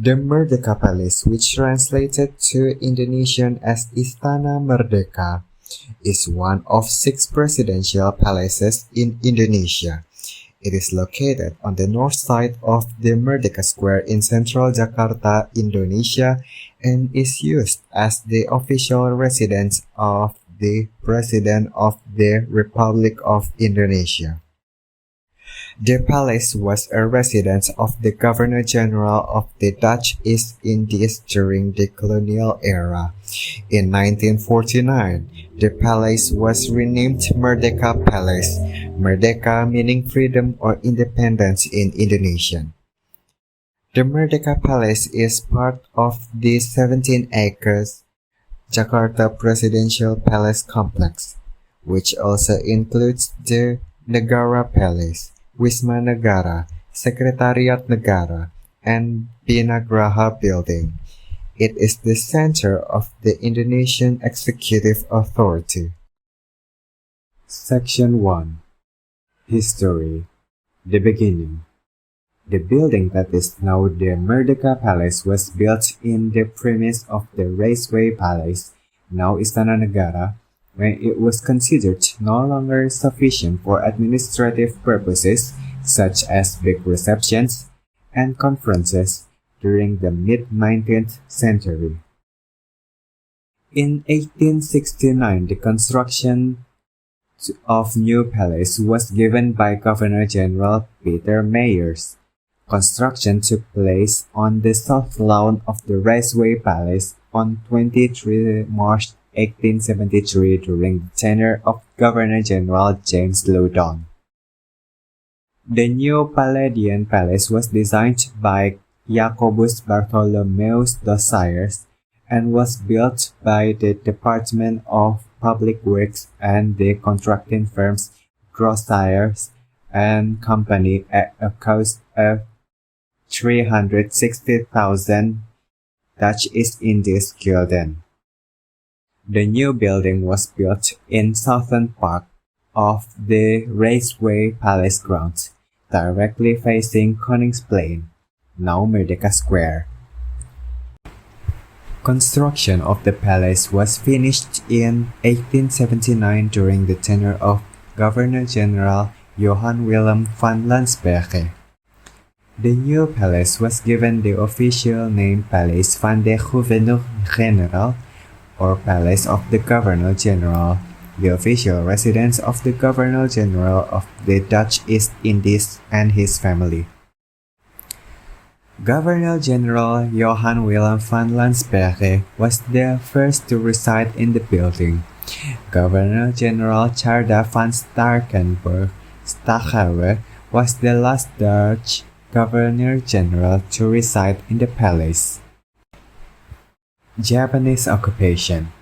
The Merdeka Palace, which translated to Indonesian as Istana Merdeka, is one of 6 presidential palaces in Indonesia. It is located on the north side of the Merdeka Square in central Jakarta, Indonesia, and is used as the official residence of the President of the Republic of Indonesia. The palace was a residence of the Governor-General of the Dutch East Indies during the colonial era. In 1949, the palace was renamed Merdeka Palace, Merdeka meaning freedom or independence in Indonesian. The Merdeka Palace is part of the 17 acres Jakarta Presidential Palace Complex, which also includes the Negara Palace, Wisma Negara, Sekretariat Negara, and Bina Graha building. It is the center of the Indonesian Executive Authority. Section 1. History. The beginning. The building that is now the Merdeka Palace was built in the premise of the Raceway Palace, now Istana Negara, when it was considered no longer sufficient for administrative purposes such as big receptions and conferences during the mid-19th century. In 1869, the construction of new palace was given by Governor-General Peter Meyers. Construction took place on the south lawn of the Raceway Palace on 23 March 1873 during the tenure of Governor-General James Loudon. The new Palladian Palace was designed by Jacobus Bartholomeus dos Sires and was built by the Department of Public Works and the contracting firms Grossayers and Company at a cost of 360,000 Dutch East Indies gulden. The new building was built in southern part of the Raceway Palace grounds, directly facing Koningsplein, now Merdeka Square. Construction of the palace was finished in 1879 during the tenure of Governor-General Johan Willem van Landsberge. The new palace was given the official name Paleis van de Gouverneur-Generaal, or Palace of the Governor-General, the official residence of the Governor-General of the Dutch East Indies and his family. Governor-General Johan Willem van Landsberge was the first to reside in the building. Governor-General Tjarda van Starkenburg-Stachauer was the last Dutch Governor-General to reside in the palace. Japanese occupation.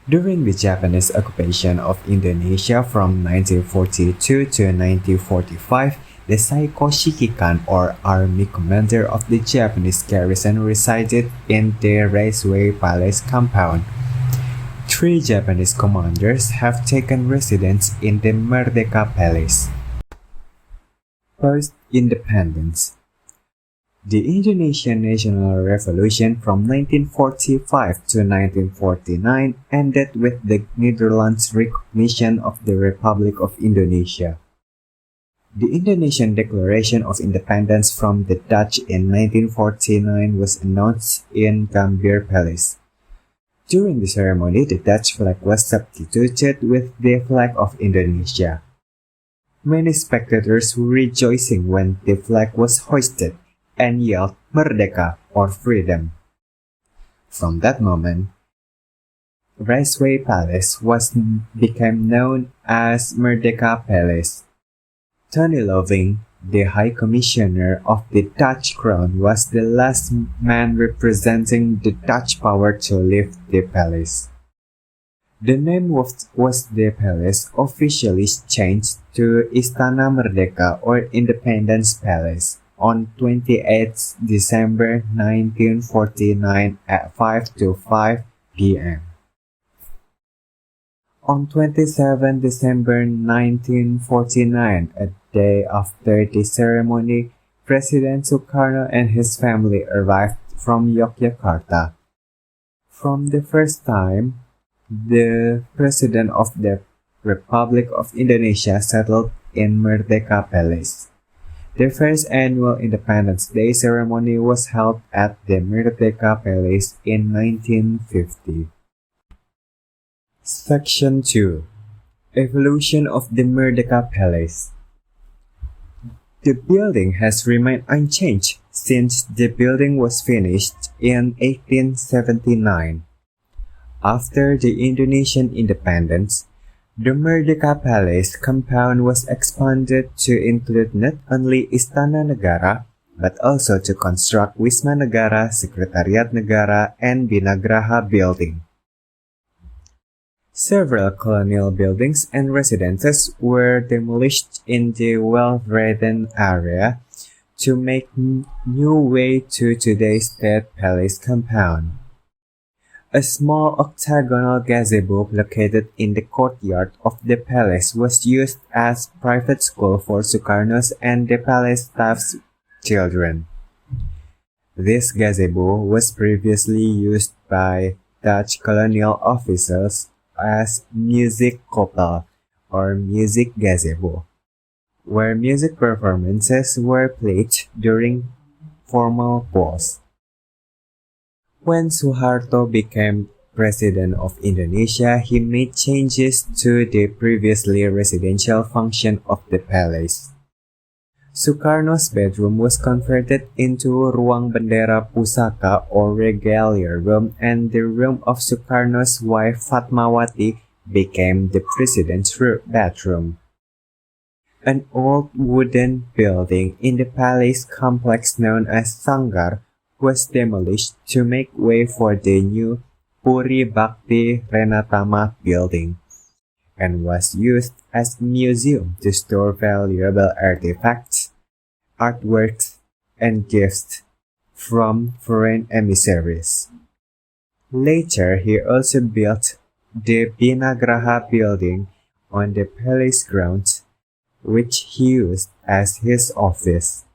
During the Japanese occupation of Indonesia from 1942 to 1945, the Saiko Shikikan, or army commander of the Japanese garrison, resided in the Raceway Palace compound. 3 Japanese commanders have taken residence in the Merdeka Palace. Post-independence. The Indonesian National Revolution from 1945 to 1949 ended with the Netherlands' recognition of the Republic of Indonesia. The Indonesian Declaration of Independence from the Dutch in 1949 was announced in Gambir Palace. During the ceremony, the Dutch flag was substituted with the flag of Indonesia. Many spectators were rejoicing when the flag was hoisted and yelled Merdeka, or freedom. From that moment, Raceway Palace became known as Merdeka Palace. Tony Loving, the High Commissioner of the Dutch Crown, was the last man representing the Dutch power to leave the palace. The name of the palace officially changed to Istana Merdeka, or Independence Palace, on 28 December 1949 at 5:05 p.m. On 27 December 1949, a day after the ceremony, President Sukarno and his family arrived from Yogyakarta. From the first time, the President of the Republic of Indonesia settled in Merdeka Palace. The first annual Independence Day ceremony was held at the Merdeka Palace in 1950. Section 2. Evolution of the Merdeka Palace. The building has remained unchanged since the building was finished in 1879. After the Indonesian independence, the Merdeka Palace compound was expanded to include not only Istana Negara, but also to construct Wisma Negara, Sekretariat Negara, and Bina Graha building. Several colonial buildings and residences were demolished in the well-written area to make new way to today's State Palace compound. A small octagonal gazebo located in the courtyard of the palace was used as private school for Sukarno's and the palace staff's children. This gazebo was previously used by Dutch colonial officials as musikkopel or music gazebo, where music performances were played during formal balls. When Suharto became President of Indonesia, he made changes to the previously residential function of the palace. Sukarno's bedroom was converted into Ruang Bendera Pusaka or Regalia room, and the room of Sukarno's wife Fatmawati became the president's bedroom. An old wooden building in the palace complex known as Sanggar was demolished to make way for the new Puri Bhakti Renatama building, and was used as a museum to store valuable artifacts, artworks, and gifts from foreign emissaries. Later, he also built the Bina Graha building on the palace grounds, which he used as his office.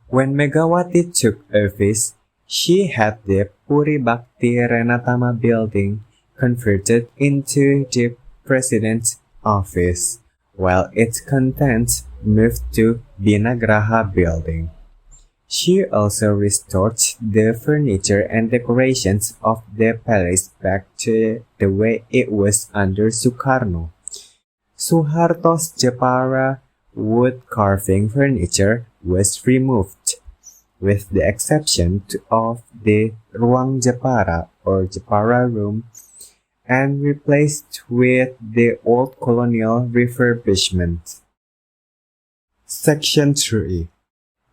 When Megawati took office, she had the Puri Bhakti Renatama building converted into the president's office, while its contents moved to Bina Graha building. She also restored the furniture and decorations of the palace back to the way it was under Sukarno. Suharto's Japara wood carving furniture was removed, with the exception of the Ruang Japara or Japara room, and replaced with the old colonial refurbishment. Section 3.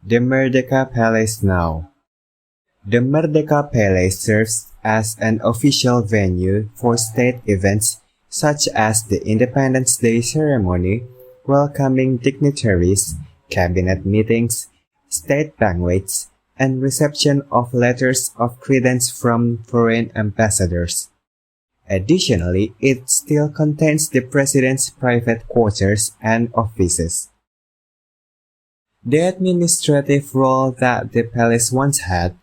The Merdeka Palace now. The Merdeka Palace serves as an official venue for state events such as the Independence Day ceremony, welcoming dignitaries, cabinet meetings, state banquets, and reception of letters of credence from foreign ambassadors. Additionally, it still contains the president's private quarters and offices. The administrative role that the palace once had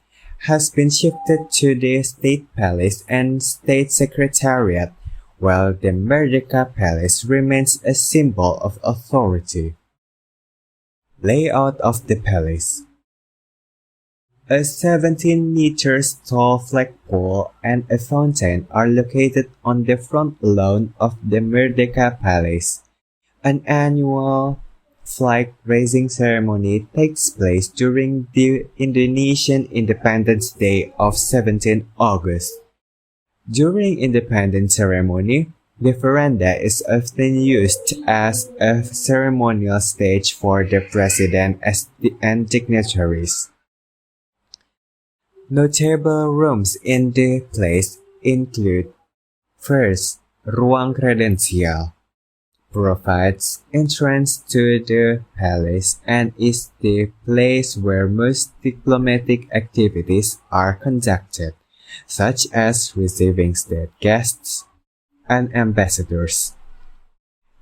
has been shifted to the State Palace and State Secretariat, while the Merdeka Palace remains a symbol of authority. Layout of the palace. A 17 meters tall flagpole and a fountain are located on the front lawn of the Merdeka Palace. An annual flag raising ceremony takes place during the Indonesian Independence Day of 17 August. During Independence ceremony, the veranda is often used as a ceremonial stage for the president and dignitaries. Notable rooms in the place include: first, Ruang Kredensial provides entrance to the palace and is the place where most diplomatic activities are conducted, such as receiving state guests and ambassadors.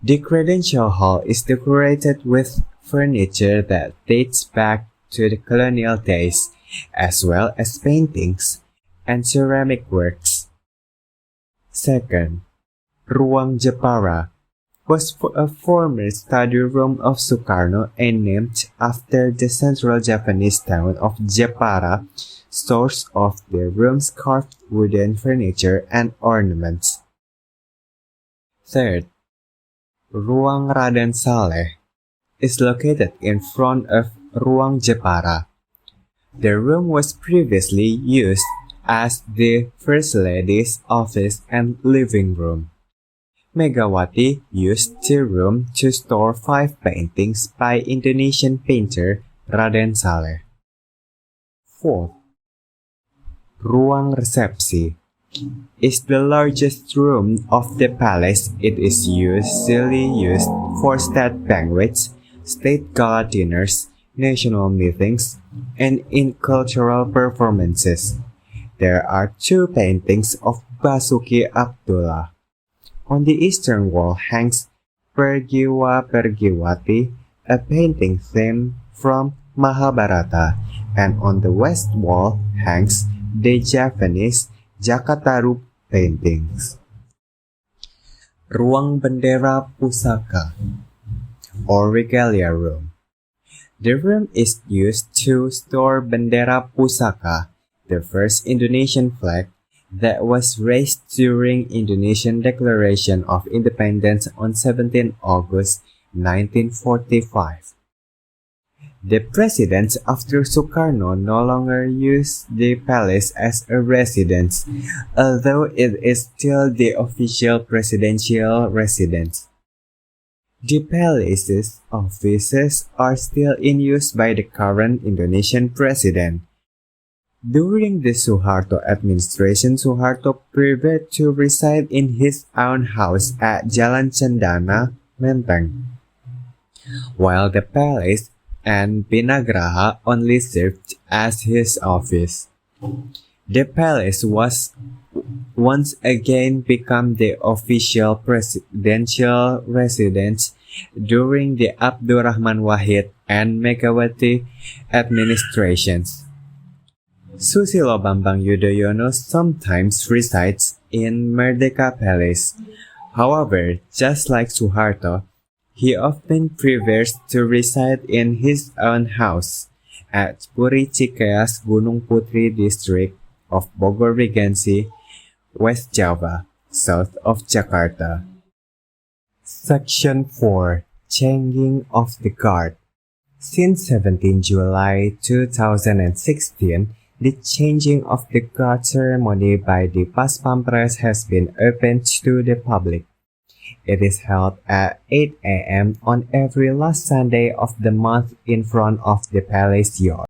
The Credential Hall is decorated with furniture that dates back to the colonial days, as well as paintings and ceramic works. Second, Ruang Jepara was a former study room of Sukarno and named after the central Japanese town of Jepara, source of the room's carved wooden furniture and ornaments. Third, Ruang Raden Saleh is located in front of Ruang Jepara. The room was previously used as the First Lady's office and living room. Megawati used the room to store 5 paintings by Indonesian painter Raden Saleh. Fourth, Ruang Resepsi is the largest room of the palace. It is usually used for state banquets, state gala dinners, national meetings, and in cultural performances. There are 2 paintings of Basuki Abdullah. On the eastern wall hangs Pergiwa Pergiwati, a painting theme from Mahabharata, and on the west wall hangs the Japanese Jakataru paintings. Ruang Bendera Pusaka or Regalia Room. The room is used to store Bendera Pusaka, the first Indonesian flag that was raised during Indonesian Declaration of Independence on 17 August 1945. The presidents after Sukarno no longer use the palace as a residence, although it is still the official presidential residence. The palace's offices are still in use by the current Indonesian president. During the Suharto administration, Suharto preferred to reside in his own house at Jalan Cendana, Menteng, while the palace and Bina Graha only served as his office. The palace was once again become the official presidential residence during the Abdurrahman Wahid and Megawati administrations. Susilo Bambang Yudhoyono sometimes resides in Merdeka Palace. However, just like Suharto, he often prefers to reside in his own house at Puri Cikeas Gunung Putri district of Bogor Regency, West Java, south of Jakarta. Section 4. Changing of the Guard. Since 17 July 2016, the changing of the guard ceremony by the Pas Pampres has been open to the public. It is held at 8 a.m. on every last Sunday of the month in front of the palace yard.